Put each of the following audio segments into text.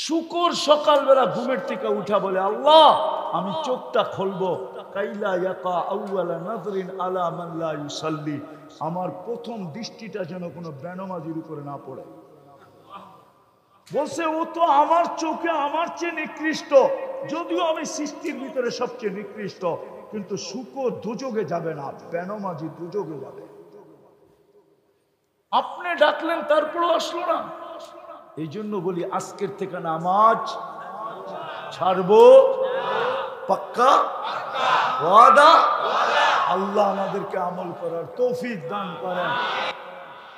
শুকর সকালবেলা ঘুমের থেকে উঠা বলে, আল্লাহ আমি চোখটা খুলবো, কাইলা ইয়াকা আউয়ালা নাযরিন আলা মান লা ইউসাল্লি, আমার প্রথম দৃষ্টিটা যেন কোনো বেনামাজির উপরে না পড়ে। বলছে ও তো আমার চোখে আমার চেয়ে নিকৃষ্ট, যদিও আমি সৃষ্টির ভিতরে সবচেয়ে নিকৃষ্ট, কিন্তু শুকর দুযোগে যাবে না, বেনামাজি দুযোগে যাবে। আপনি ডাকলেন তারপরও আসলো না। এই জন্য বলি আজকের থেকে নামাজ ছাড়বো, পাক্কা ওয়াদা। আল্লাহ আমাদেরকে আমল করার তৌফিক দান করেন।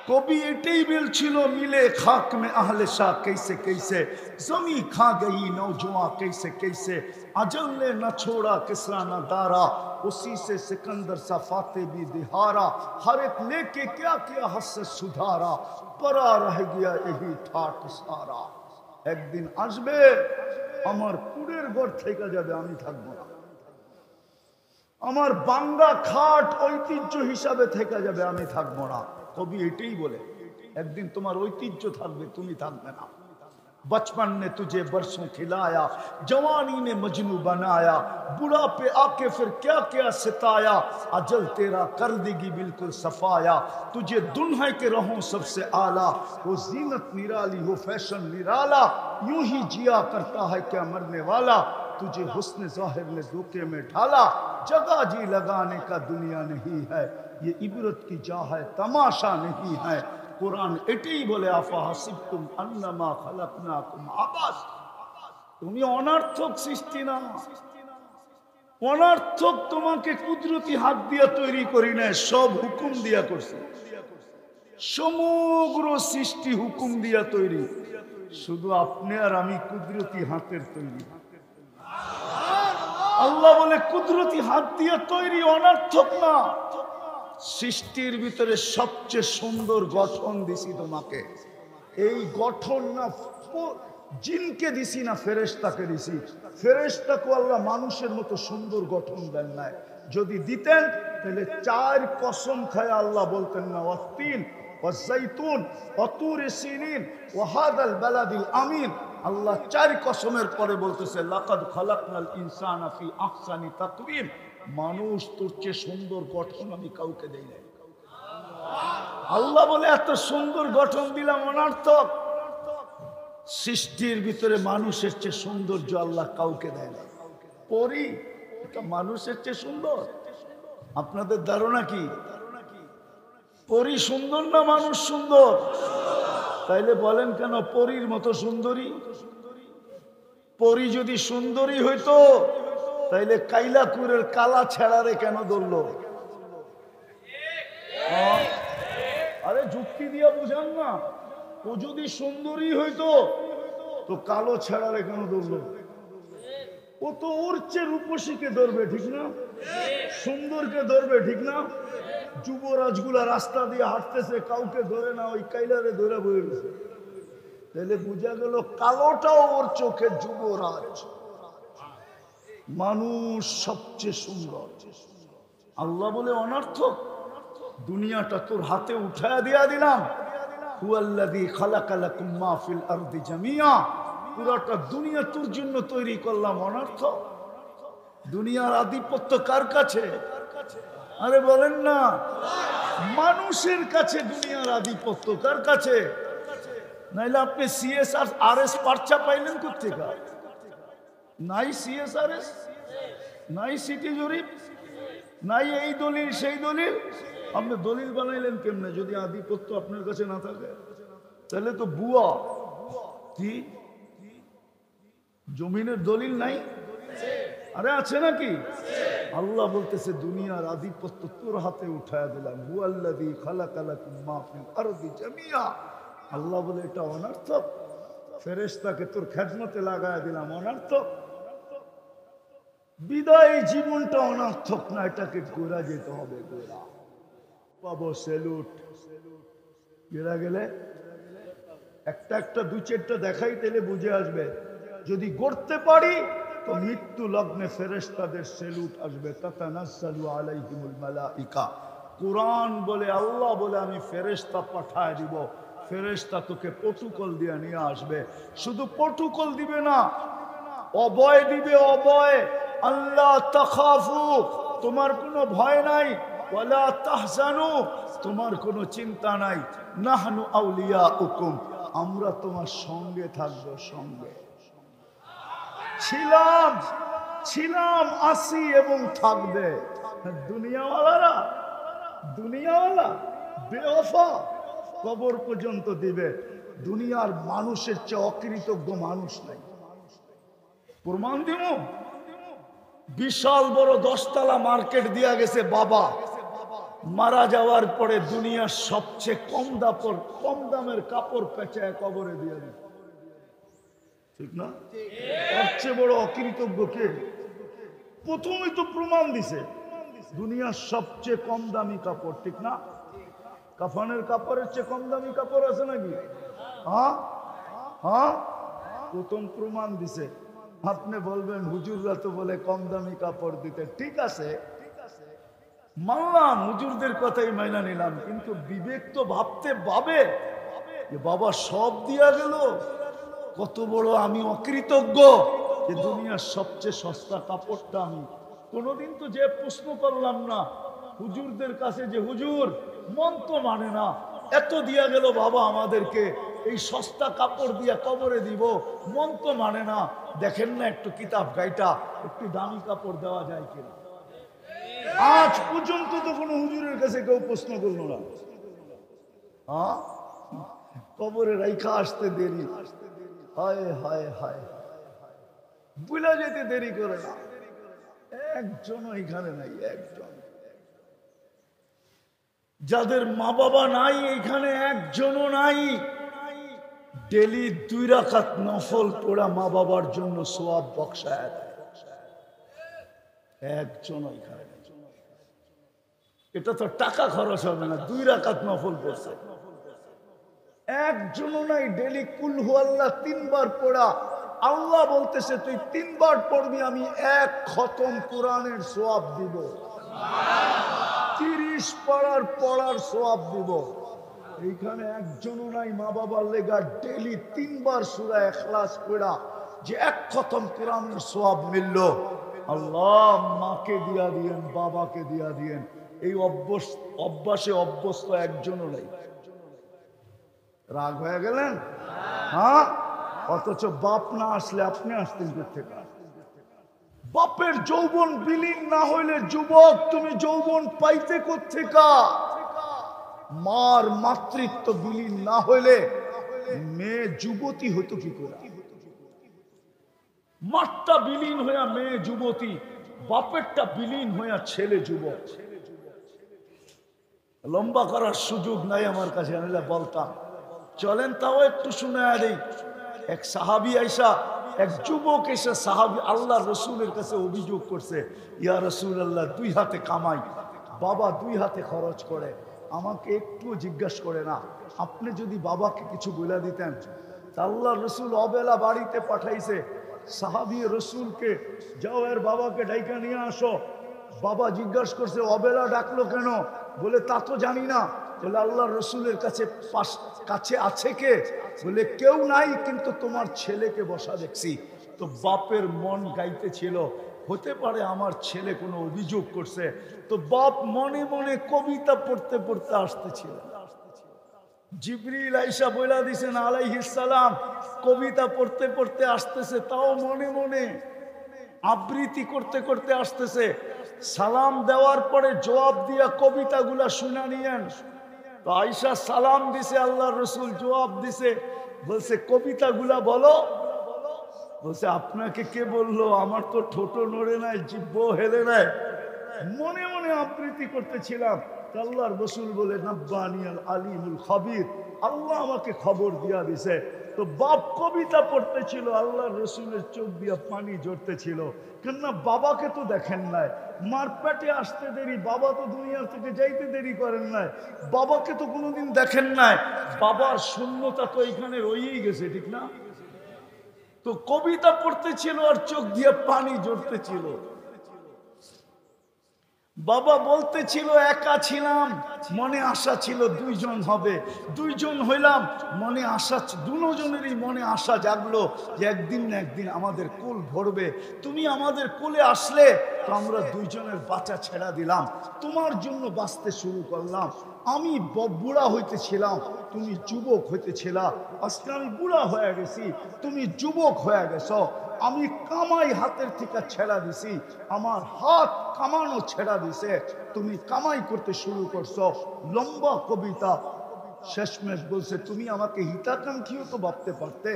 कभी एटे बिल छिलो मिले खाक में आहले शाह कैसे कैसे, जमी खा गई नौजवान कैसे कैसे, अजल ने न छोड़ा किसरा न दारा, उसी से सिकंदर सा फाते भी दिहारा, हर एक लेके क्या क्या हद से सुधारा, परा रह गया यही ठाट सारा। एक दिन आसबे আমার কুড়ের ঘর থেকে যাবে, আমি থাকবো না। আমার বাঙ্গা খাট ঐতিহ্য হিসাবে থেকে যাবে, আমি থাকবো না। কবি এটাই বলে একদিন তোমার ঐতিহ্য থাকবে, তুমি থাকবে না। बचपन ने तुझे बरसों खिलाया, जवानी ने मजनू बनाया, बुढ़ापे आके फिर क्या क्या सिताया, अजल तेरा कर देगी बिल्कुल सफाया, तुझे दुल्हन के रहो सबसे आला, वो जीनत निराली हो फैशन निराला, यूं ही जिया करता है क्या मरने वाला, तुझे हुस्न ज़ाहिर ने धोखे में ढाला, जगह जी लगाने का दुनिया नहीं है, ये इबरत की जा है तमाशा नहीं है। कुरान এটাই বলে, আফা হাসিবতুম আন্নামা খালাকনাকুম আবাস, তুমি অনর্থক সৃষ্টি না, অনর্থক তোমাকে কুদরতি হাত দিয়া তৈরি করি না, সব হুকুম দিয়া করছে। সমগ্র সৃষ্টি হুকুম দিয়া তৈরি, শুধু আপনি আর আমি কুদরতি হাতের তৈরি। আল্লাহ বলে কুদরতি হাত দিয়া তৈরি, অনর্থক না। সৃষ্টির ভিতরে সবচেয়ে সুন্দর গঠন দিছি তোমাকে, এই গঠন না জিনকে দিছি না ফেরেশতাকে দিছি। ফেরেশতাকে আল্লাহ মানুষের মতো সুন্দর গঠন দেন নাই, যদি দিতেন তাহলে 4 কসম খায় আল্লাহ বলতেন না, ওয়াতিন ওয়াজাইতুন ওয়াতুরি সিনিন ওয়াহাদাল বালাদিল আমিন। আল্লাহ 4 কসমের পরে বলতেছে, লাকাদ খালাকনাল ইনসানা ফি আহসানি তাকওয়িম, মানুষ তোর চেয়ে সুন্দর গঠন আমি কাউকে দেই নাই। আল্লাহ বলে এত সুন্দর গঠন দিলাম, অনর্থক। সৃষ্টির ভিতরে মানুষের চেয়ে সৌন্দর্য আল্লাহ কাউকে দেয় না। পরি এটা মানুষের চেয়ে সুন্দর? আপনাদের ধারণা কি পরি সুন্দর না মানুষ সুন্দর? তাইলে বলেন কেন পরীর মতো সুন্দরী? পরি যদি সুন্দরী হইতো তাইলে কাইলাকুরের কালা ছেড়ারে কেন ধরলো? আরে যুক্তি দিয়া বুঝান না, ও যদি সুন্দরী হইতো তো কালো ছেড়ারে কেন ধরলো? ও তো ওর চেয়ে রূপসীকে ধরবে, ঠিক না? সুন্দরকে ধরবে, ঠিক না? যুবরাজগুলা রাস্তা দিয়ে হাঁটতেছে, কাউকে ধরে না, ওই কাইলারে ধরে বয়ে গেছে। তাহলে বুঝা গেল কালোটাও ওর চোখে যুবরাজ। মানুষ সবচেয়ে সুন্দর। আল্লাহ বলে অনর্থক, দুনিয়াটা তোর হাতে উঠায়া দিয়া দিলাম, হুয়াল্লাযী খালাকা লাকুম মা ফিল আরদি জামিয়া, পুরোটা দুনিয়া তোর জন্য তৈরি করলাম, অনর্থক। দুনিয়ার আধিপত্য কার কাছে? আরে বলেন না, মানুষের কাছে দুনিয়ার আধিপত্য কার কাছে? নাইলে আপনি CSRS পার্চা পাইলেন কোথেকে? নাই CSRS, নাই সিটি জরিপ, নাই এই দলিল সেই দলিল। আপনি দলিল বানাইলেন কেমনে যদি আধিপত্য আপনার কাছে না থাকে? তাহলে তো বুয়া। কি জমিনের দলিল নাই? আরে আছে নাকি? আল্লাহ বলতেছে দুনিয়ার আধিপত্য তোর হাতে উঠায়া দিলাম, হুয়াল্লাযী খালাকা লাকুম মা ফিল আরদি জামিয়া। আল্লাহ বলে এটা অনর্থক। ফেরেশতাকে তোর খেদমতে লাগায়া দিলাম, অনর্থক। বিদায় জীবনটা অনর্থক না, এটাকে গোড়া যেতে হবে। গোড়া পাবো স্যালুট, গেরা গেলে একটা একটা 2-4টা দেখাই, তাহলে বুঝে আসবে। যদি গড়তে পারি তো মৃত্যু লগ্নে ফেরেশতাদের স্যালুট আসবে। তাতানাজ্জালু আলাইহিমুল মালাইকা, কুরআন বলে, আল্লাহ বলে আমি ফেরেশতা পাঠায় দিব। ফেরেশতা তোকে প্রটোকল দিয়ে নিয়ে আসবে। শুধু প্রটোকল দিবে না, অভয় দিবে, অভয়। আল্লাহ তাখাফু, তোমার কোনো ভয় নাই, ওয়ালা তাহজানু, তোমার কোনো চিন্তা নাই, নাহনু আউলিয়াউকুম, আমরা তোমার সঙ্গে থাকবো, সঙ্গে ছিলাম, ছিলাম, আসি এবং থাকবে। দুনিয়াওয়ালারা, দুনিয়াওয়ালা বেওয়াফা, কবর পর্যন্ত দিবে। দুনিয়ার মানুষের চেয়ে অকৃতজ্ঞ মানুষ নাই। প্রমাণ দিব, বিশাল বড় 10 তলা মার্কেট দিয়া গেছে বাবা, মারা যাওয়ার পরে দুনিয়ার সবচেয়ে কম দামের কাপড় পেঁচায় কবরে দিয়ে দিবে, ঠিক না? এর চেয়ে বড় অকৃতজ্ঞ কে? প্রথমেই তো প্রমাণ দিছে দুনিয়ার সবচেয়ে কম দামি কাপড়, ঠিক না? কাফনের কাপড়ের চেয়ে কম দামি কাপড় আছে নাকি? হ্যাঁ হ্যাঁ, প্রথম প্রমাণ দিছে। আপনি বলবেন হুজুররা তো বলে কম দামি কাপড় দিতে, ঠিক আছে মানলাম, হুজুরদের কথাই মাইনা নিলাম, কিন্তু বিবেক তো ভাবতে ভাবে যে বাবা সব দিয়া গেল, কত বড় আমি অকৃতজ্ঞ যে দুনিয়ার সবচেয়ে সস্তা কাপড়টা আমি কোনোদিন তো যে প্রশ্ন করলাম না হুজুরদের কাছে যে হুজুর মন তো মানে না, এত দিয়া গেল বাবা আমাদেরকে, এই সস্তা কাপড় দিয়া কবরে দিব, মন তো মানে না, দেখেন না একটু কিতাব গাইটা একটু দামি কাপড় দেওয়া যায় কিনা। আজ পর্যন্ত তো কোনো হুজুরের কাছে কেউ প্রশ্ন করলো না। হ্যাঁ, কবরে রাইখা আসতে দেরি, হায় হায় হায়, বুলা যেতে দেরি করে না, একজনও এখানে নাই, একজন। যাদের মা বাবা নাই এখানে একজনও নাই, ডেলি 2 রাকাত নফল পড়া মা বাবার জন্য সওয়াব বক্সায় দেয়, একজনও এখানে নাই। এটা তো টাকা খরচ হবে না, 2 রাকাত নফল পড়ছে, একজনও নাই। ডেলি কুল হু আল্লাহ 3 বার পড়া, আল্লাহ বলতেছে তুই 3 বার পড়বি, আমি 1 খতম কোরআনের সওয়াব দিব, 30 পড়ার সওয়াব দিব। এইখানে একজনও নাই মা বাবার লেগা ডেলি 3 বার সূরা ইখলাস পড়া, যে 1 খতম কোরআনের সওয়াব মিলল। আল্লাহ মাকে দিয়া দিয়েন, বাবাকে দিয়া দিয়েন, এই অভ্যাসে অভ্যস্ত একজনও নাই। রাগ হয়ে গেলেন? হ্যাঁ, অথচ বাপ না আসলে আপনি আসতেন কোথেকে? বাপের যৌবন বিলীন না হইলে যুবক তুমি যৌবন পাইতে কোথেকে? মার মাতৃত্ব বিলীন না হইলে মেয়ে যুবতী হতো কি করে? মারটা বিলীন হইয়া মেয়ে যুবতী, বাপেরটা বিলীন হইয়া ছেলে যুবক। লম্বা করার সুযোগ নাই আমার কাছে, আমি বলতাম চলেন তাও একটু শুনে দেই। এক সাহাবী আইসা, এক যুবক এসে সাহাবী আল্লাহ রসুলের কাছে অভিযোগ করছে, ইয়া রাসূলুল্লাহ 2 হাতে কামাই, বাবা 2 হাতে খরচ করে, আমাকে একটু জিজ্ঞাসা করে না, আপনি যদি বাবাকে কিছু বলে দিতেন। আল্লাহ রসুল অবেলা বাড়িতে পাঠাইছে, সাহাবী রসুলকে যাও এর বাবাকে ডাইকা নিয়ে আসো। বাবা জিজ্ঞাসা করছে অবেলা ডাকলো কেন? বলে তা তো জানি না। বলে আল্লাহ রসুলের কাছে আছে কে? বলে কেউ নাই, কিন্তু তোমার ছেলেকে বসা দেখছি। তো বাপের মন গাইতেছিল, হতে পারে আমার ছেলে কোনো অভিযোগ করছে। তো বাপ মনে মনে কবিতা পড়তে পড়তে আসতেছিল। জিবরিল আইসা বইলা দিছেন আলাইহিস সালাম, কবিতা পড়তে পড়তে আসতেছে, তাও মনে মনে আবৃত্তি করতে করতে আসতেছে। সালাম দেওয়ার পরে জবাব দিয়া কবিতাগুলা শুনা নিয়েন। তো আয়েশা সালাম দিছে, আল্লাহ রসুল জবাব দিছে, বলছে কবিতাগুলা বলো। বলছে আপনাকে কে বললো? আমার তো ঠোঁটো নড়ে নাই, জিহ্ব হেলে নাই, মনে মনে আবৃত্তি করতেছিলাম। আল্লাহর রসুল বলে নাব্বানিয়াল আলিমুল খাবির, আল্লাহ আমাকে খবর দিয়া দিছে। তো বাপ কবিতা পড়তেছিল, আল্লাহর রসুলের চোখ দিয়া পানি ঝরতেছিল, কেননা বাবাকে তো দেখেন নাই, মার পেটে আসতে দেরি, বাবা তো দুনিয়ার থেকে যাইতে দেরি করেন নাই, বাবাকে তো কোনোদিন দেখেন নাই, বাবার শূন্যতা তো এখানে রয়েই গেছে, ঠিক না? তো কবিতা পড়তেছিল আর চোখ দিয়ে পানি ঝরতেছিল। বাবা বলতেছিল একা ছিলাম, মনে আশা ছিল দুইজন হবে, দুইজন হইলাম, মনে আশা, দুজনেরই মনে আশা জাগলো যে একদিন না একদিন আমাদের কোল ভরবে। তুমি আমাদের কোলে আসলে তো আমরা দুইজনের বাঁচা ছেড়া দিলাম, তোমার জন্য বাঁচতে শুরু করলাম। আমি বুড়া হইতেছিলাম, তুমি যুবক হইতেছিলা। আজকে আমি বুড়া হয়ে গেছি, তুমি যুবক হয়ে গেছো। আমি কামাই হাতের থেকে ছেড়া দিছি, আমার হাত কামানো ছেড়া দিছে, তুমি কামাই করতে শুরু করছো। লম্বা কবিতা, শেষমেশ বলছে তুমি আমাকে হিতাকাঙ্ক্ষীও তো ভাবতে পারতে,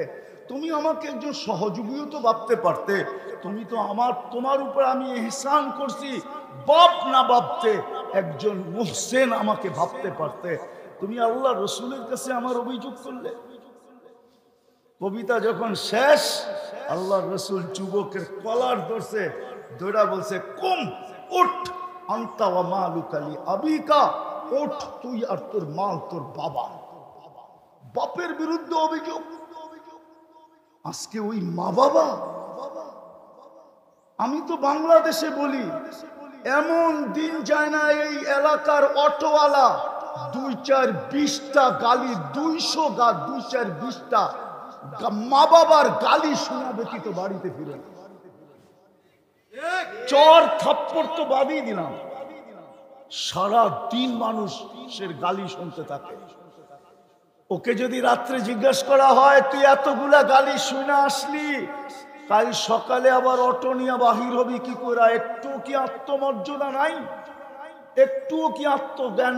তুমি আমাকে একজন সহযোগীও তো ভাবতে পারতে, তুমি তো তোমার উপর আমি ইহসান করছি, বাপ না ভাবতে একজন মুহসিন আমাকে ভাবতে পারতে। তুমি আল্লাহ রসুলের কাছে আমার অভিযোগ করলে। কবিতা যখন শেষ, আল্লাহ রসুল যুবকের কলার ধরছে, দৌড়া বলছে কুম উঠ, আন্তা ওয়া মালুকালি আবিকা, উঠ তুই আর তোর মাল তোর বাবা। বাপের বিরুদ্ধে অভিযোগ। আজকে ওই মা বাবা, আমি তো বাংলাদেশে বলি এমন দিন যায় না এই এলাকার অটোওয়ালা 2-4-20টা গালি, 200-2-4-20টা মা বাবার গালি শোনা ব্যতীত বাড়িতে ফিরে না। চর থাপ্পড় তো বাদই দিলাম, সারা দিন মানুষের গালি শুনতে থাকে। ওকে যদি রাত্রে জিজ্ঞাসা করা হয় তুই এতগুলা গালি শুনে আসলি, কাল সকালে আবার অটো নিয়ে বাহির হবি কি করে? একটু কি আত্মমর্যাদা নাই? একটুও কি আত্মজ্ঞান,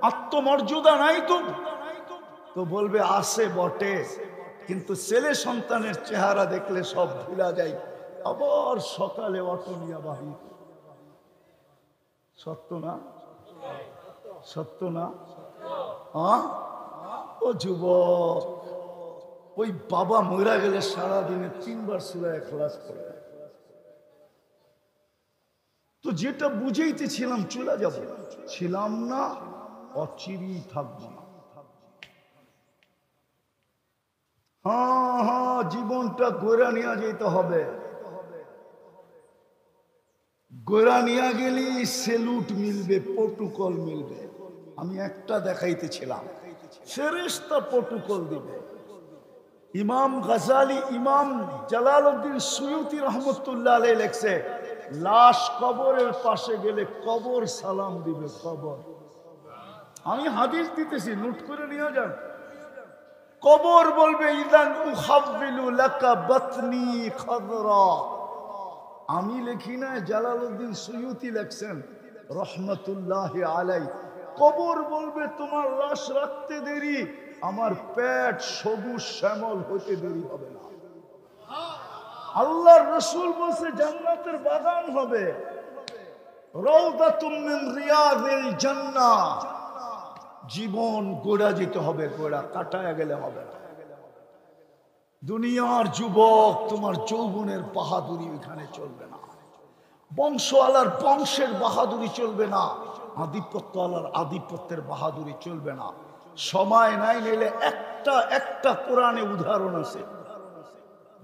আত্মমর্যাদা নাই? তো বলবে আছে বটে, কিন্তু ছেলে সন্তানের চেহারা দেখলে সব ভুলা যায়, আবার সকালে অটো নিয়ে বাহির। সত্য না? সত্য না? ও যুবক, ওই বাবা মরা গেলে সারাদিনে 3 বার সূরা ইখলাস পড়ে। তো যেটা বুঝাইতেছিলাম চলে যাব, ছিলাম না, অচিরেই থাকবো না। হ্যাঁ, জীবনটা গোড়া নিয়ে যেতে হবে। গোড়া নিয়ে গেলেই সেলুট মিলবে, প্রটোকল মিলবে। আমি একটা দেখাইতেছিলাম, ফেরেশতা প্রটোকল দিবে। ইমাম গাজালি, ইমাম জালালউদ্দিন সুয়ুতি রহমতুল্লাহ আলাইহি লেখছে, লাশ কবরের পাশে গেলে কবর সালাম দিবে। কবর, আমি হাদিস দিতেছি, নোট করে নিয়ে যান। কবর বলবে ইদান উখাব্বিলু লাকা বাতনি খাদরা। আমি লিখি না, জালালউদ্দিন সুয়ুতি লেখছেন রহমতুল্লাহি আলাইহি। কবর বলবে তোমার লাশ রাখতে দেরি, আমার পেট সবুজ শ্যামল হতে দেরি হবে না। আল্লাহর রাসূল বলছে জান্নাতের বাগান হবে, রাউদাতুম মিন রিয়াদিল জান্নাহ। জীবন গোড়া যেতে হবে, গোড়া কাটায় গেলে হবে না। দুনিয়ার যুবক, তোমার যৌবনের বাহাদুরি এখানে চলবে না, বংশওয়ালার বংশের বাহাদুরি চলবে না, আধিপত্যওয়ালার আধিপত্যের বাহাদুরি চলবে না। সময় নাই, নিলে একটা কোরআনে উদাহরণ আছে।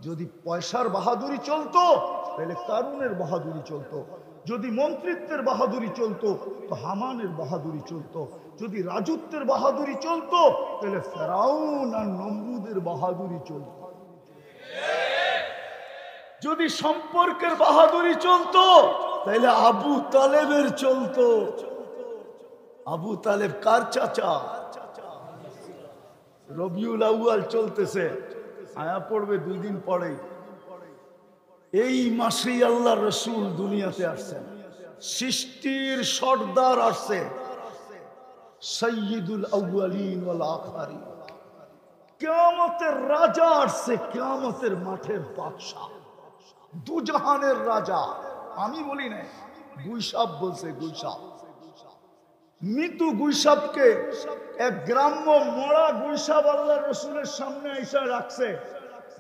যদি পয়সার বাহাদুরি চলতো তাহলে কারুনের বাহাদুরি চলতো, যদি মন্ত্রিত্বের বাহাদুরি চলতো তো হামানের বাহাদুরি চলতো, যদি রাজত্বের বাহাদুরি চলতো তাহলে ফেরাউন আর নমরুদের বাহাদুরি চলতো, যদি সম্পর্কের বাহাদুরি চলতো তাহলে আবু তালেবের চলতো। আবু তালেব কার চাচা? রবিউল আউয়াল চলতেছে, আয়া পড়বে 2 দিন পরে। এই মাসেই আল্লাহ রসুল দুনিয়াতে আসছেন, সৃষ্টির সর্দার আসছে, সাইয়্যিদুল আউয়ালিন ওয়াল আখিরিন। কিয়ামতের রাজা আসছে, কিয়ামতের মাঠের বাদশা, দুজাহানের রাজা। আমি বলি না, গুইসাপ বলছে, গুইসাপ। মৃত্যু গুইসাপকে এক গ্রাম্য মরা গুইসাপ আল্লাহ রসুলের সামনে এসে রাখছে,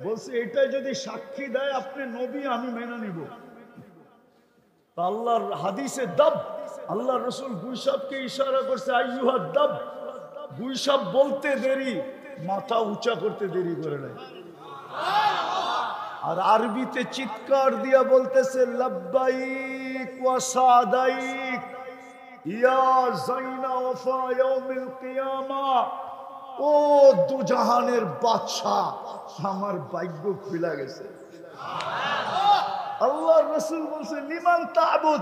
বলছে এটা যদি সাক্ষী দেয় আপনি নবী, আমি মেনে নিব। আল্লাহর হাদিসে দাব, আল্লাহ রসুল গুইসাপকে ইশারা করছে, আইয়ুহা দাব। গুইসাপ বলতে দেরি, মাথা উঁচা করতে দেরি করে নাই। আর আরবিতে চিৎকার দিয়া বলতেছে, লাব্বাইক ওয়া সাদাইক, ইয়া যাইনা ওয়াফা ইয়াউমিল কিয়ামা, ও দুজাহানের বাদশা, আমার ভাগ্য খুলে গেছে। আল্লাহর রাসূল বলছে লিমান তা'বুদ,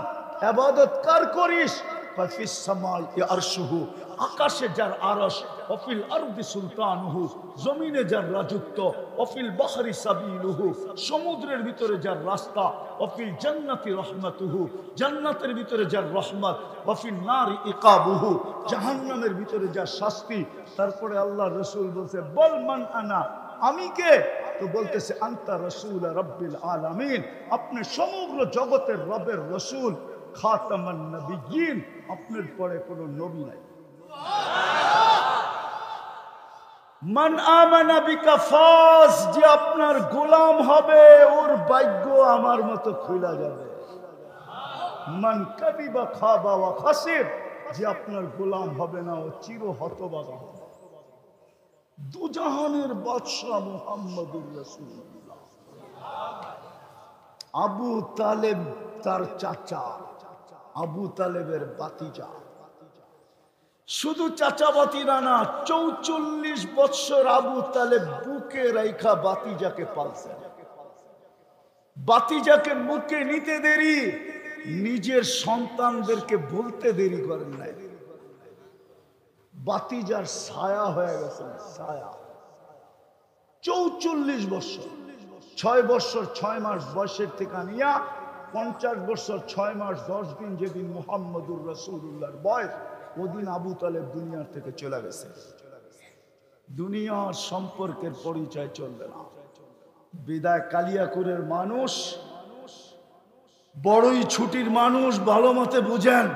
ইবাদত কার করিস? ফাফিস সামাই আরশুহু, আকাশে যার আরশ, ওয়াফিল আরদি সুলতানুহু, জমিনে যার রাজত্ব, ওয়াফিল বাহরি সাবিলুহু, সমুদ্রের ভিতরে যার রাস্তা, ওয়াফিল জান্নাতি রাহমাতুহু, জান্নাতের ভিতরে যার রহমত, ওয়াফিল নারি ইকাবুহু, জাহান্নামের ভিতরে যার শাস্তি। তারপরে আল্লাহর রাসূল বলছে বল মান আনা, আমি কে? তো বলতেছে আনতা রাসূল রাব্বিল আলামিন, আপনি সমগ্র জগতের রবের রাসূল, খাতামান নবিয়্যিন, আপনার পরে কোনো নবী নাই। মান আমানা বিকা ফাজ, যে আপনার গোলাম হবে ওর ভাগ্য আমার মতো খুলে যাবে। মান কাদিবা খাবা ওয়া খাসির, যে আপনার গোলাম হবে না ও চির হতভাগা হবে। দুজাহানের বাদশা মুহাম্মদুর রাসূলুল্লাহ। আবু তালেব তার চাচা, আবু তালেবের বাতিজা, শুধু চাচা বাতিরা না, 44 বৎসর আবু তালেব বুকে রাইখা বাতিজাকে পালছেন। বাতিজাকে বুকে নিতে দেরি, নিজের সন্তানদেরকে বলতে দেরি করেন নাই। বাতিজার ছায়া হয়ে গেছেন, ছায়া। 44 বৎসর, 6 বৎসর 6 মাস বয়সের থেকে নিয়া 50 বৎসর 6 মাস 10 দিন যেদিন মুহাম্মদুর রাসূলুল্লাহর বয়স, ওদিন আবু তালেব দুনিয়ার থেকে চলে গেছে। দুনিয়ার সম্পর্কের পরিচয় চলবে না। বিদায় কালিয়াকুরের মানুষ, বড়ই ছুটির মানুষ, ভালো মতে বুঝেন।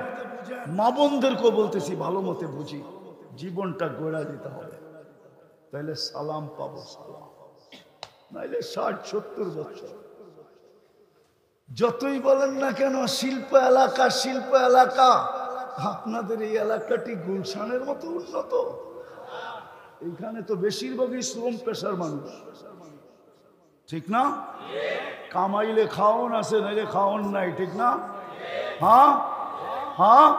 মা বোনদেরকেও বলতেছি ভালো মতে বুঝি, জীবনটা গড়া দিতে হবে, তাইলে সালাম পাবো, সালাম। নাইলে 60-70 বছর যতই বলেন না কেন শিল্প এলাকা, শিল্প এলাকা, আপনাদের এই এলাকাটি গুলশানের মতো উন্নত? এইখানে তো বেশিরভাগই শ্রম পেশার মানুষ, ঠিক না? কামাইলে খাওন আছে, নাইলে খাওন নাই, ঠিক না? হ্যাঁ হ্যাঁ,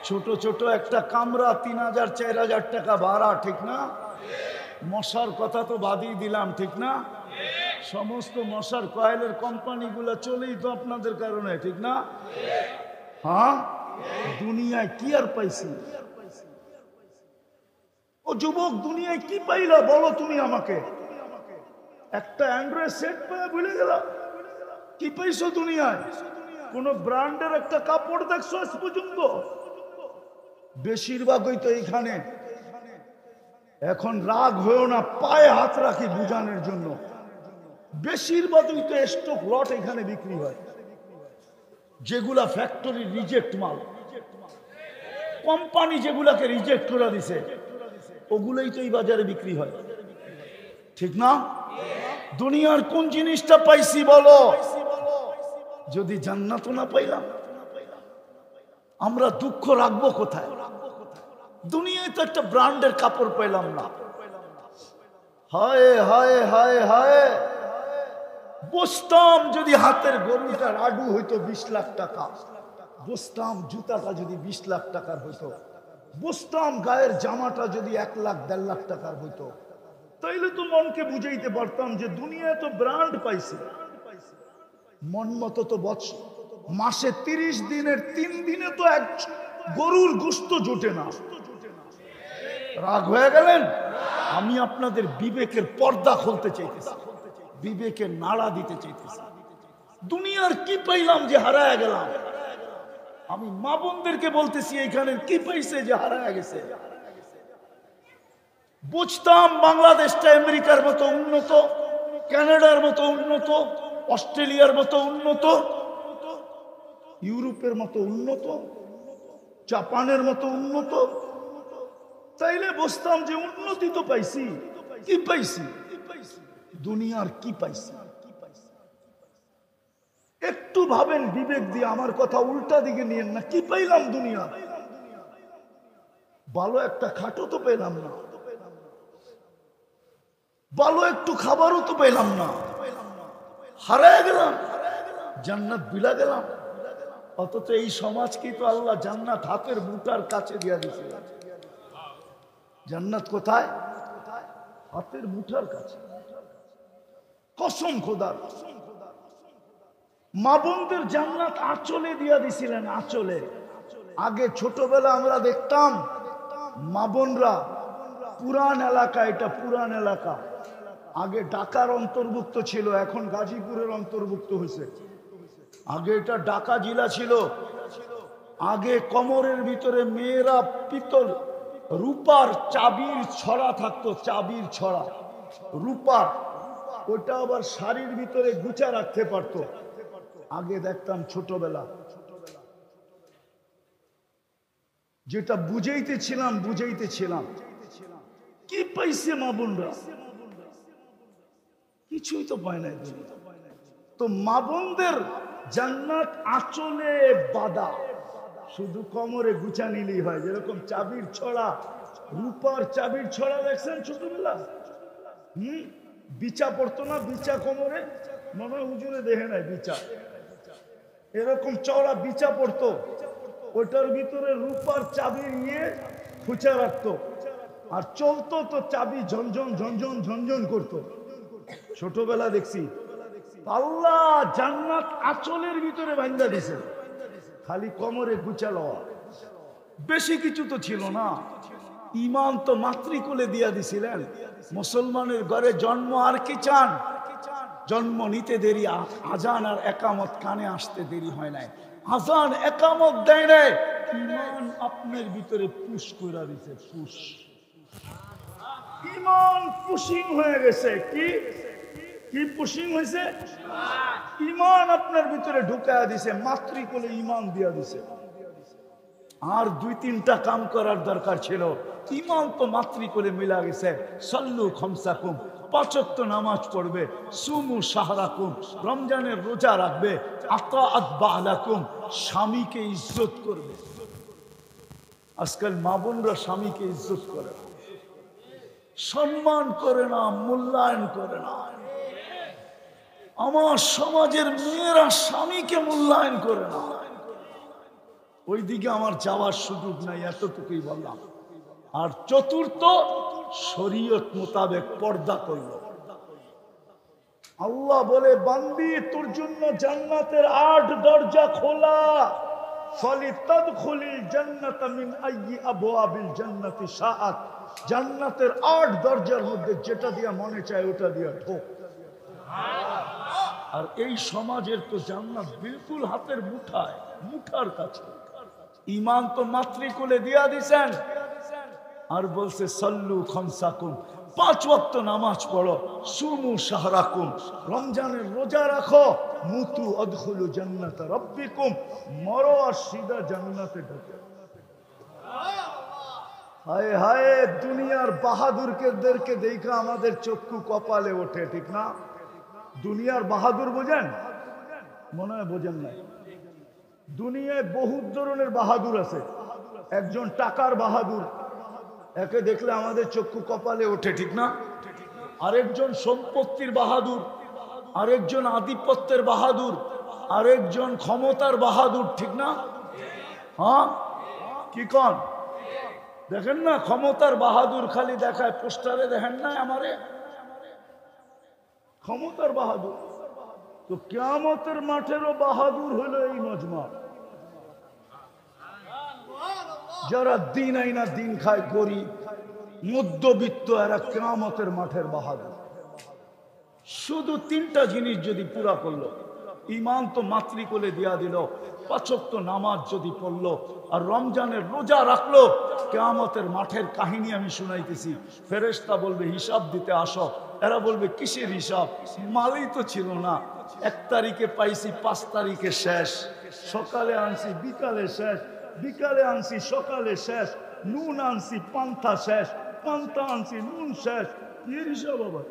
ছোট ছোট একটা কামরা 3000-4000 টাকা ভাড়া, ঠিক না? মশার কথা তো বাদই দিলাম, ঠিক না? সমস্ত মশার কয়েলের কোম্পানিগুলো চলেই তো আপনাদের কারণে, ঠিক না? হ্যাঁ, দুনিয়ায় কি আর পাইছি? ও যুবক, দুনিয়ায় কি পাইলা বলো তুমি আমাকে? একটা অ্যান্ড্রয়েড সেট পেয়ে ভুলে গেল? কি পাইছো দুনিয়ায়? কোন ব্র্যান্ডের একটা কাপড় দেখছো আজ পর্যন্ত? বেশিরভাগই তো এইখানে। এখন রাগ হয়েও না, পায়ে হাত রাখি বুঝানোর জন্য। বেশিরভাগই তো স্টক লট এখানে বিক্রি হয়, যেগুলা ফ্যাক্টরি রিজেক্ট মাল, কোম্পানি যেগুলাকে রিজেক্ট করে দিছে, ওগুলোই তো এই বাজারে বিক্রি হয়, ঠিক না? দুনিয়ার কোন জিনিসটা পাইছি বলো? যদি জান্নাত না পাইলাম, আমরা দুঃখ রাখবো কোথায়? দুনিয়ায় তো একটা ব্র্যান্ডের কাপড় পাইলাম না। হায় হায় হায় হায়, বসতাম যদি হাতের গরুটার আডু হইতো 20 লাখ টাকা, বসতাম জুতাটা যদি 20 লাখ টাকার হইতো, বসতাম গায়ের জামাটা যদি 1 লাখ 1.5 লাখ টাকার হইতো, তাইলে তো মনকে বুঝাইতে পারতাম যে দুনিয়ায় তো ব্র্যান্ড পাইছে। মন মতো তো মাসে 30 দিনের 3 দিনে তো এক গরুর গোশত জোটে না। রাগ হয়ে গেলেন? আমি আপনাদের বিবেকের পর্দা খুলতে চাইতেছি, বিবেকের নাড়া দিতে চাইতেছি। দুনিয়ার কি পাইলাম যে হারায় গেলাম? আমি মা বোনদেরকে বলতেছি, এইখানে কি পাইছে যে হারায় গেছে? বুঝতাম বাংলাদেশটা আমেরিকার মতো উন্নত, কানাডার মতো উন্নত, অস্ট্রেলিয়ার মতো উন্নত, ইউরোপের মতো উন্নত, জাপানের মতো উন্নত, তাইলে বুঝতাম যে উন্নতি তো পাইছি। কি পাইছি? দুনিয়ার কি পাইছি? একটু ভাবেন বিবেক দিয়ে, আমার কথা উল্টা দিকে নিয়েন না। কি পাইলাম দুনিয়া? ভালো একটা খাটও তো পেলাম না, ভালো একটু খাবারও তো পেলাম না, হারায় গেলাম, জান্নাত বিলা গেলাম। অথচ এই সমাজকেই তো আল্লাহ জান্নাত হাতের মুঠার কাছে দিয়া দিছে। জান্নাত কোথায়? হাতের মুঠার কাছে। কসম খোদার, মা বোনদের জান্নাত আঁচলে দিয়া দিছিলেন, আঁচলে। আগে ছোটবেলা আমরা দেখতাম মা বোনরা পুরান এলাকা, এটা পুরান এলাকা, আগে ঢাকার অন্তর্ভুক্ত ছিল, এখন গাজীপুরের অন্তর্ভুক্ত হয়েছে। আগে এটা ঢাকা জেলা ছিল। আগে কমরের ভিতরে মেয়েরা পিতল রূপার চাবির ছড়া থাকতো, চাবির ছড়া রূপার, ওটা আবার শাড়ির ভিতরে গুছা রাখতে পারতো। আগে দেখতাম ছোটবেলা, যেটা বুঝাইতেছিলাম কি পাইছে মা বোনরা? কিছুই তো পায় নাই। তো মা বোনদের জান্নাত আঁচলে বাঁধা, শুধু কোমরে গুছা নিলেই হয়। যেরকম চাবির ছড়া, রূপার চাবির ছড়া দেখছেন ছোটবেলা? বিচা পড়তো না, বিচা কোমরে, মনে হয় হুজুরে দেখে নাই বিচা, এরকম চওড়া বিচা পড়তো, ওটার ভিতরে রূপার চাবি নিয়ে খুঁচা রাখতো, আর চলতো তো চাবি ঝনঝন ঝনঝন ঝনঝন করতো। ছোটবেলা দেখছি। আল্লাহ জান্নাত আঁচলের ভিতরে বান্ধা দিছে, খালি কোমরে গুছা লওয়া, বেশি কিছু তো ছিল না। ইমান তো মাতৃকুলে দিয়া দিছিলেন। মুসলমানের ঘরে জন্ম, আর কি চান? জন্ম নিতে দেরি, আজান আর একামত কানে আসতে দেরি হয় নাই। আজান একামত দেয় নাই, ইমান আপনার ভিতরে পুশ করে দিছে। পুশ, ইমান পুশিং হয়ে গেছে। কি কি পুশিং হয়েছে? ইমান আপনার ভিতরে ঢুকায়া দিছে, মাতৃকুলে ইমান দিয়া দিছে। আর দুই তিনটা কাম করার দরকার ছিল, ইমান তো মাতৃকুলে মিলা গেছে। সল্লু খমসাকুম, 5 ওয়াক্ত নামাজ পড়বে, সুমু শাহরাকুম, রমজানের রোজা রাখবে, আতাআত বালাকুম, স্বামীকে ইজ্জত করবে। আজকাল মা বোনরা স্বামীকে ইজ্জত করে না, সম্মান করে না, মূল্যায়ন করে না। আমার সমাজের মেয়েরা স্বামীকে মূল্যায়ন করে না। ওইদিকে আমার যাওয়ার সুযোগ নাই, এতটুকুই বললাম। আর চতুর্থ, শরীয়ত মোতাবেক পর্দা করল। আল্লাহ বলে, বান্দি তোর জন্য জান্নাতের 8 দরজা খোলা, ফালিতাদখুলিল জান্নাতা মিন আইয়ি আবওয়াবিল জান্নাতি শাআত। জান্নাতের 8 দরজার মধ্যে যেটা দিয়া মনে চায় ওটা দিয়া ঢোক। আর এই সমাজের তো জান্নাত বিলকুল হাতের মুঠায়, মুঠার কাছে। ইমান তো মাতৃকুলে দিয়া দিছেন, আর বলছে সল্লু খমসাকুম, 5 ওয়াক্ত নামাজ পড়ো, সুমু শাহরাকুম, রমজানের রোজা রাখো, মুতু আদখুলু জান্নাত রাব্বিকুম, মরো আর সিধা জান্নাতে ঢোকে। হায় হায়, দুনিয়ার বাহাদুরদেরকে দেখা আমাদের চক্ষু কপালে ওঠে, ঠিক না? দুনিয়ার বাহাদুর বোঝেন? মনে হয় বোঝেন নাই। দুনিয়ায় বহুত ধরনের বাহাদুর আছে। একজন টাকার বাহাদুর, একে দেখলে আমাদের চক্ষু কপালে ওঠে, ঠিক না? আরেকজন সম্পত্তির বাহাদুর, আরেকজন আধিপত্যের বাহাদুর, আরেকজন ক্ষমতার বাহাদুর, ঠিক না? হ্যাঁ, কি কন? দেখেন না, ক্ষমতার বাহাদুর খালি দেখায় পোস্টারে, দেখেন না আমারে ক্ষমতার বাহাদুর। তো কিয়ামতের মাঠেরও বাহাদুর হলো এই মজমা। যারা দিন আইনা দিন খায়, গরিব মধ্যবিত্ত, এরা কিয়ামতের মাঠের বাহাদুর। শুধু 3টা জিনিস যদি পুরা করলো, ইমান তো মাতৃকুলে দিয়া দিল, 5 ওয়াক্ত নামাজ যদি পড়লো, আর রমজানের রোজা রাখলো, কিয়ামতের মাঠের কাহিনী আমি শুনাইতেছি। ফেরেশতা বলবে হিসাব দিতে আসো। এরা বলবে কিসের হিসাব? মালই তো ছিল না। 1 তারিখে পাইছি, 5 তারিখে শেষ, সকালে আনছি বিকালে শেষ, বিকালে আনছি সকালে শেষ, নুন আনছি পান্তা শেষ, পান্তা আনছি নুন শেষ। কি হিসাব আবার?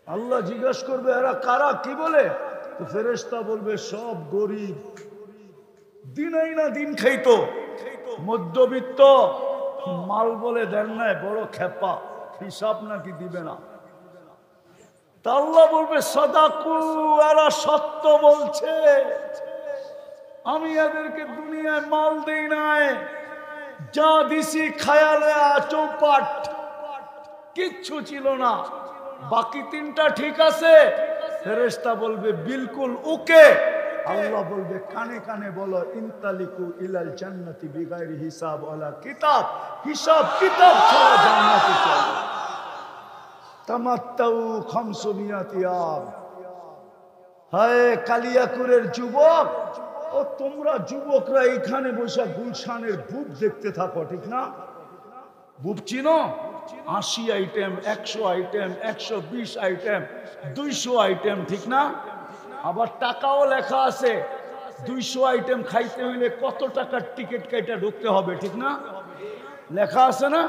আল্লাহ জিজ্ঞাসা করবে এরা কারা, কি বলে? তো ফেরেশতা বলবে সব গরিব, দিন আইনা দিন খাইতো, মধ্যবিত্ত, মাল বলে দেন নাই, বড় খেপা, হিসাব নাকি দিবে না। তা আল্লাহ বলবে সাদাকু, এরা সত্য বলছে, আমি এদেরকে দুনিয়ায় মাল দেই নাই, যা দিছি খায়ালে চৌপাট, কিচ্ছু ছিল না। বাকি তিনটা ঠিক আছে, ফেরেশতা বলবে বিলকুল ওকে। আল্লাহ বলবে কানে কানে বলো ইনতালিকু ইলাল জান্নাতি বিগাইরি হিসাব ওয়ালা কিতাব, হিসাব কিতাব ছাড়া জান্নাতে চলো। তামাত্তাউ 500 ইয়াম। হায় কালিয়াকুরের যুবক, ও তোমরা যুবকরা এখানে বসে গুলশানের বুক দেখতে থাকো, ঠিক না? বুক চিনো? 80 আইটেম, 100 আইটেম, 120 আইটেম, 200 আইটেম, ঠিক না? আবার টাকাও লেখা আছে, 200 আইটেম খাইতে হইলে কত টাকার টিকিট কেটে ঢুকতে হবে, ঠিক না? লেখা আছে না?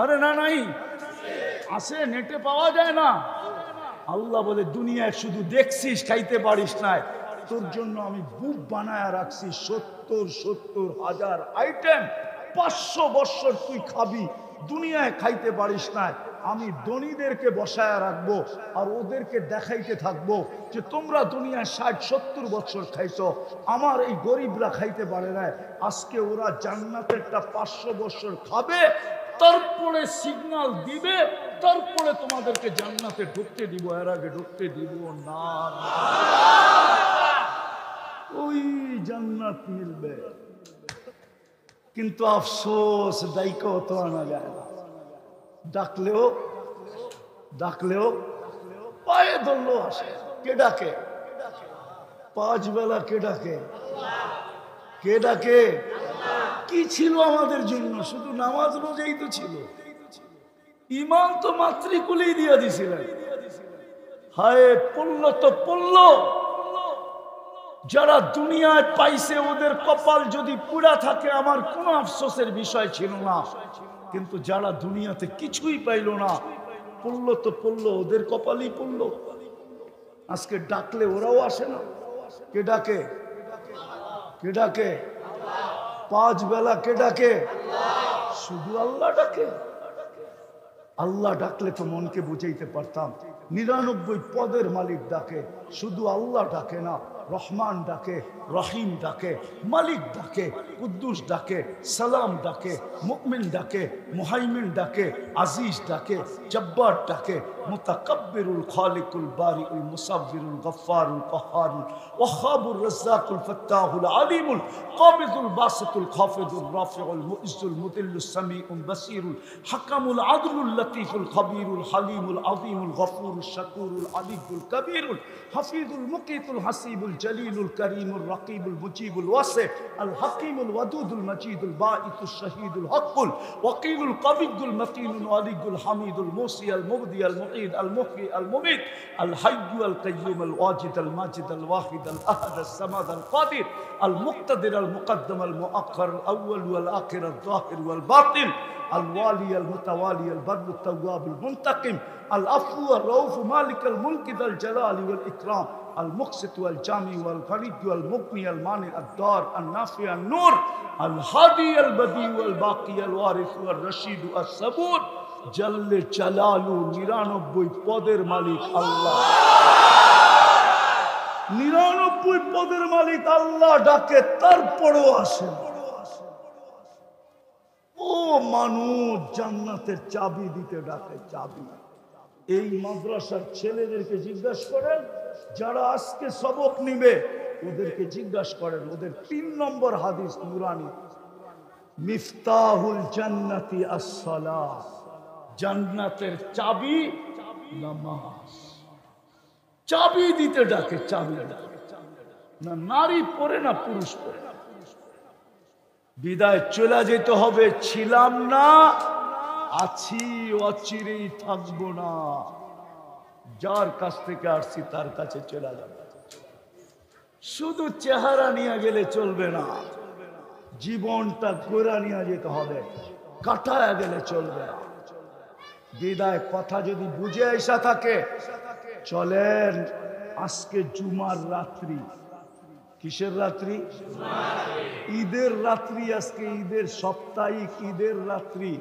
আরে না, নাই আছে, নেটে পাওয়া যায় না। আল্লাহ বলে দুনিয়ায় শুধু দেখছিস, খাইতে পারিস না, তোর জন্য আমি বুক বানায় রাখছি 70,000 আইটেম। 500 বছর তুই খাবি, দুনিয়ায় খাইতে পারিস না, আমি ধনীদেরকে বসায় রাখবো আর ওদেরকে দেখাইতে থাকবো যে তোমরা দুনিয়ায় 60-70 বছর খাইছো, আমার এই গরিবরা খাইতে পারে না। আজকে ওরা জান্নাতেরটা 500 বছর খাবে, তারপরে সিগন্যাল দিবে, তারপরে তোমাদেরকে জান্নাতে ঢুকতে দিব, এর আগে ঢুকতে দিব না। ওই জান্নাত মিলবে, কিন্তু আফসোস ডাইকেও তো আনা যায় না। ডাকলেও পায়ে ধরলো আসে। কে ডাকে? 5 বেলা কে ডাকে? কে ডাকে? কি ছিল আমাদের জন্য? শুধু নামাজ রোজাই তো ছিল, ইমান তো মাতৃকুলেই দিয়ে দিছিলেন। হায় পড়লো তো পড়লো, যারা দুনিয়ায় পাইছে ওদের কপাল যদি পুরা থাকে আমার কোনো আফসোসের বিষয় ছিল না, কিন্তু যারা দুনিয়াতে কিছুই পাইল না, পড়লো তো পড়লো, ওদের কপালই পড়লো। আজকে ডাকলে ওরাও আসে না। কে ডাকে? কে ডাকে? 5 বেলা কে ডাকে? শুধু আল্লাহ ডাকে। আল্লাহ ডাকলে তো মনকে বুঝাইতে পারতাম। 99 পদের মালিক ডাকে, শুধু আল্লাহ ডাকে না। রহমান ডাকে, রহিম ডাকে, মালিক ডাকে, কুদ্দুস ডাকে, সালাম ডাকে, মুমিন ডাকে, মুহাইমিন ডাকে, আজিজ ডাকে, জব্বার ডাকে, মুতাকাব্বিরুল খালিকুল বারিউল মুসাব্বিরুল গফফারুল কহ্হারুল ওয়াহাবুর রাজ্জাকুল ফাত্তাহুল আলিমুল কাবিদুল বাসিতুল খাফিদুল রাফিউল মুইজ্জুল মুদিল্লুস সামিউল বাসিরুল হাকামুল আদলুল লতীফুল খবীরুল হালিমুল আযীমুল গফুরুল শাকুরুল আলিয়ুল কবীরুল হাফিজুল মুকিতুল হাসিবুল জলিলুল করিমুল রকিবুল মুজিবুল ওয়াসি আল হাকিমুল ওয়াদুদুল মজিদুল বাঈতুশ শহীদুল হকুল ওয়াকিলুল কবিয়ুল মতিনুল আলিয়ুল হামিদুল মুসি আল মুবদি আল মুঈদ আল মুহয়ি আল মুমীত আল হাইয়্যু আল কাইয়্যুম আল ওয়াজিদ আল মাজিদ আল ওয়াহিদ আল আহাদ আল সামাদ আল কাদির আল মুক্তাদির আল মুকদ্দম আল মুআক্খার আল আউয়াল ওয়াল আখির আল যাহির ওয়াল বাতিন الوالي المتوالي البر التواب المنتقم العفو الرؤوف مالك الملك ذا الجلال والإكرام المقسط والجامع والغني والمغني المانع الدار النافع النور الهادي البديع والباقي الوارث والرشيد الصبور جل جلاله 99 পদের মালিক আল্লাহ। 99 পদের মালিক আল্লাহ ডাকে, তারপরেও আসে। ও মানুষ জান্নাতের চাবি দিতে ডাকে, চাবি। এই মাদ্রাসার ছেলেদেরকে জিজ্ঞাসা করেন, যারা আজকে সবক নিবে ওদেরকে জিজ্ঞাসা করেন, ওদের 3 নম্বর হাদিস নুরানি, মিফতাহুল জান্নাতি আস-সালাহ, জান্নাতের চাবি নামাজ। চাবি দিতে ডাকে, চাবি ডাকে। না নারী পড়ে না পুরুষ পড়ে। বিদায় চলে যেতে হবে, ছিলাম না, আছি, অচিরেই থাকবো না। যার কাছ থেকে আসছি তার কাছে চলে যাবে। শুধু চেহারা নিয়ে গেলে চলবে না, জীবনটা গোড়া নিয়ে যেতে হবে, কাটায় গেলে চলবে না। বিদায় কথা যদি বুঝে আসা থাকে, চলেন আজকে জুমার রাত্রি। কিসের রাত্রি? ঈদের রাত্রি। আজকে ঈদের সাপ্তাহিক ঈদের রাত্রি।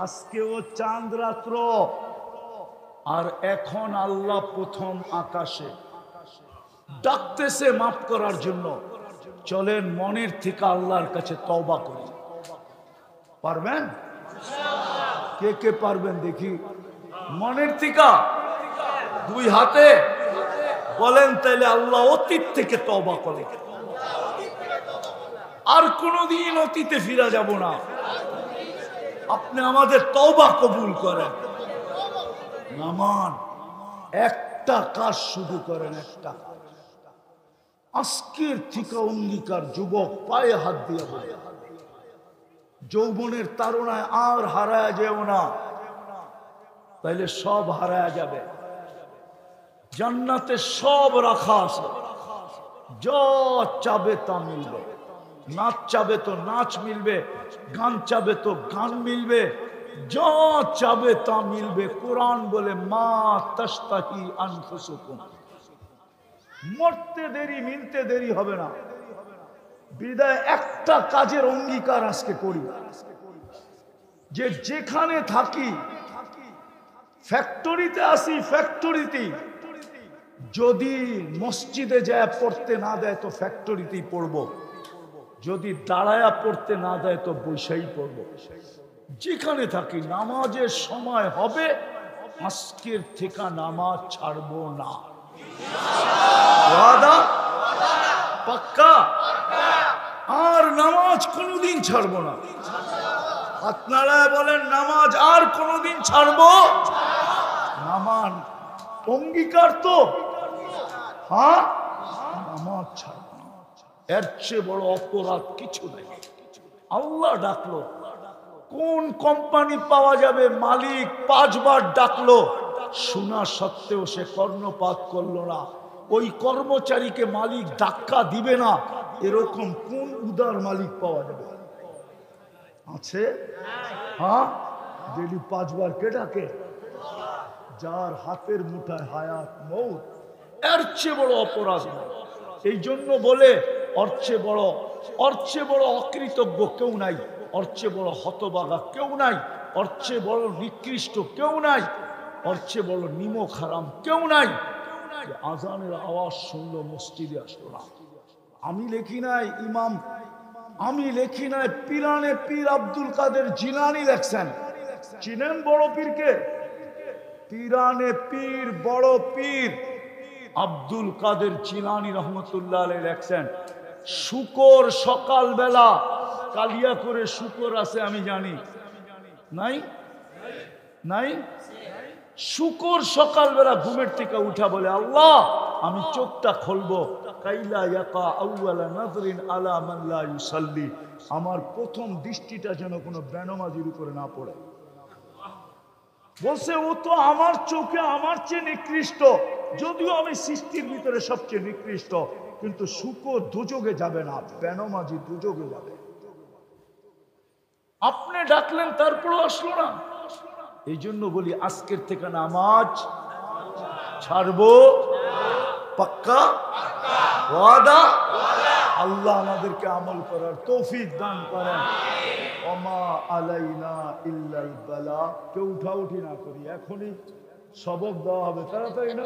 আজকেও চাঁদ রাত্র। আর এখন আল্লাহ প্রথম আকাশে ডাকতেছে মাফ করার জন্য। চলেন মনের থেকে আল্লাহর কাছে তওবা করি। পারবেন? কে কে পারবেন দেখি? মনের থেকে দুই হাতে বলেন, তাইলে আল্লাহ অতীত থেকে তওবা করে। আর কোনদিন অতীতে ফিরা যাব না। আপনি আমাদের তওবা কবুল করেন। নামান একটা কাজ শুধু করেন, একটা কাজ। আজকের থেকে অঙ্গীকার, যুবক পায়ে হাত দিয়ে বলে, যৌবনের তাড়নায় আর হারায় যেও না, তাইলে সব হারায় যাবে। জান্নাতে সব রাখা আছে, যা চাবে তা মিলবে। নাচ চাবে তো নাচ মিলবে, গান চাবে তো গান মিলবে, যা চাবে তা মিলবে। কোরআন বলে মা তাশতাহি আনফুসুকুম, মরতে দেরি মিলতে দেরি হবে না। বিদায় একটা কাজের অঙ্গীকার আজকে করি, যে যেখানে থাকি, ফ্যাক্টরিতে আসি, ফ্যাক্টরিতে যদি মসজিদে যায় পড়তে না দেয় তো ফ্যাক্টরিতেই পড়বো, যদি দাঁড়ায়া পড়তে না দেয় তো বৈশাই পড়বো। যেখানে থাকি নামাজের সময় হবে, আজকের থেকে নামাজ ছাড়বো না। ওয়াদা পাক্কা? আর নামাজ কোনোদিন ছাড়বো না। আপনারা বলেন নামাজ আর কোনোদিন ছাড়বো? নামান অঙ্গীকার তো, হ্যাঁ, নামাজ ছাড়বো না। এর চেয়ে বড় অপরাধ কিছু নাই। আল্লাহ ডাকলো, কোন কোম্পানি পাওয়া যাবে? মালিক 5 বার ডাকলো, শোনা সত্ত্বেও সে কর্ণপাত করলো না। ওই কর্মচারীকে মালিক ধাক্কা দিবে না, এরকম কোন উদার মালিক পাওয়া যাবে? আছে? হ্যাঁ, ডেলি 5 বার কে ডাকে? যার হাতের মুঠায় হায়াত মৌত। এর চেয়ে বড় অপরাধ নাই। এই জন্য বলে ওর চেয়ে বড় অকৃতজ্ঞ কেউ নাই, ওর চেয়ে বড় হতভাগা কেউ নাই, ওর চেয়ে বড় নিকৃষ্ট কেউ নাই, ওর চেয়ে বড় নিমক হারাম কেউ নাই। আজানের আওয়াজ শুনলো, মসজিদে আসলো না। আমি লেখি নাই ইমাম, আমি লেখি নাই, পিরানে পীর আব্দুল কাদের জিলানী লেখছেন। চিনেন বড় পীরকে? পিরানে পীর বড় পীর আব্দুল কাদের জিলানী রহমতুল্লাহ আলাইহি লেখছেন, শুকর সকালবেলা, কালিয়া করে শুকর আছে আমি জানি, নাই নাই? শুকর সকালবেলা ঘুমের থেকে উঠা বলে, আল্লাহ আমি চোখটা খুলবো, কাইলা ইয়াকা আউয়ালা নাযরিন আলা মান লা ইউসাল্লি, আমার প্রথম দৃষ্টিটা যেন কোনো বেনামাজির উপরে না পড়ে। বলছে ও তো আমার চোখে আমার চেয়ে নিকৃষ্ট, যদিও আমি সৃষ্টির ভিতরে সবচেয়ে নিকৃষ্ট, কিন্তু শুকর দুযোগে যাবে না, বেনামাজি দুযোগে যাবে। আপনি ডাকলেন তারপরও আসলো না। এই জন্য বলি আজকের থেকে নামাজ ছাড়বো, পাক্কা ওয়াদা। আল্লাহ আমাদেরকে আমল করার তৌফিক দান করেন। ওমা আলাইনা ইল্লাল বালাগ। কেউ উঠাউঠি না করি, এখনই সবক দেওয়া হবে, তাড়াতাড়ি না।